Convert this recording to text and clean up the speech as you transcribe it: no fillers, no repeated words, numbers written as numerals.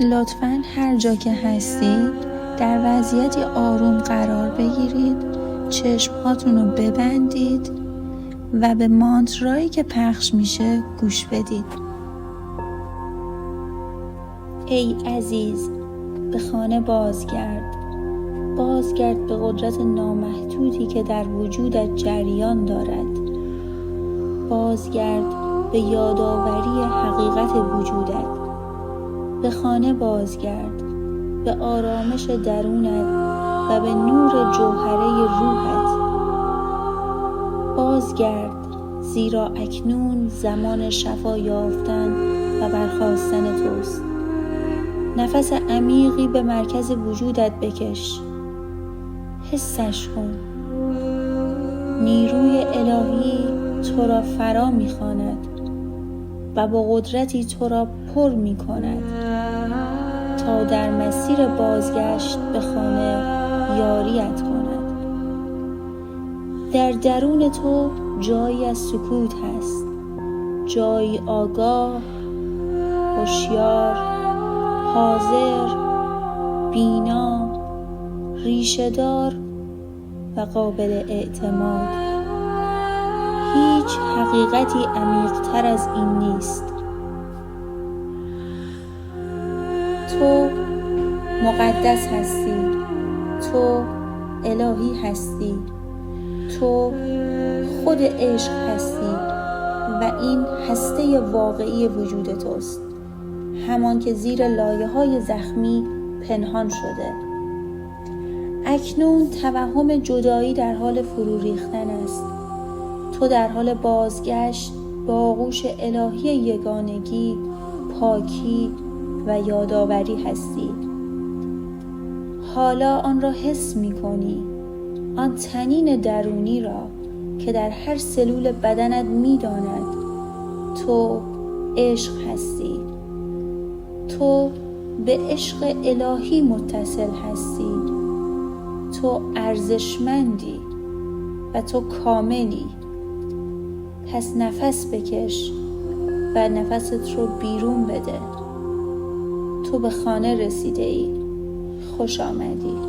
لطفاً هر جا که هستید در وضعیتی آروم قرار بگیرید، چشمهاتون رو ببندید و به مانترایی که پخش میشه گوش بدید. ای عزیز، به خانه بازگرد به قدرت نامحدودی که در وجودت جریان دارد. بازگرد به یادآوری حقیقت وجودت. به خانه بازگرد، به آرامش درونت و به نور جوهره روحت. بازگرد، زیرا اکنون زمان شفا یافتن و برخاستن توست. نفس عمیقی به مرکز وجودت بکش. حسش کن. نیروی الهی تو را فرا می‌خواند و با قدرتی تو را پر می‌کند تا در مسیر بازگشت به خانه یاریت کند. در درون تو جایی از سکوت هست، جایی آگاه، هوشیار، حاضر، بینا، ریشه‌دار و قابل اعتماد. هیچ حقیقتی عمیق‌تر از این نیست. تو مقدس هستی، تو الهی هستی، تو خود عشق هستی و این هسته واقعی وجود توست، همان که زیر لایه‌های زخمی پنهان شده. اکنون توهم جدایی در حال فرو ریختن است. تو در حال بازگشت به آغوش الهی یگانگی، پاکی و یادآوری هستی. حالا آن را حس می‌کنی، آن طنین درونی را که در هر سلول بدنت می‌داند تو عشق هستی. تو به عشق الهی متصل هستی. تو ارزشمندی و تو کاملی. پس نفس بکش و نفست رو بیرون بده. تو به خانه رسیده ای. خوش آمدی.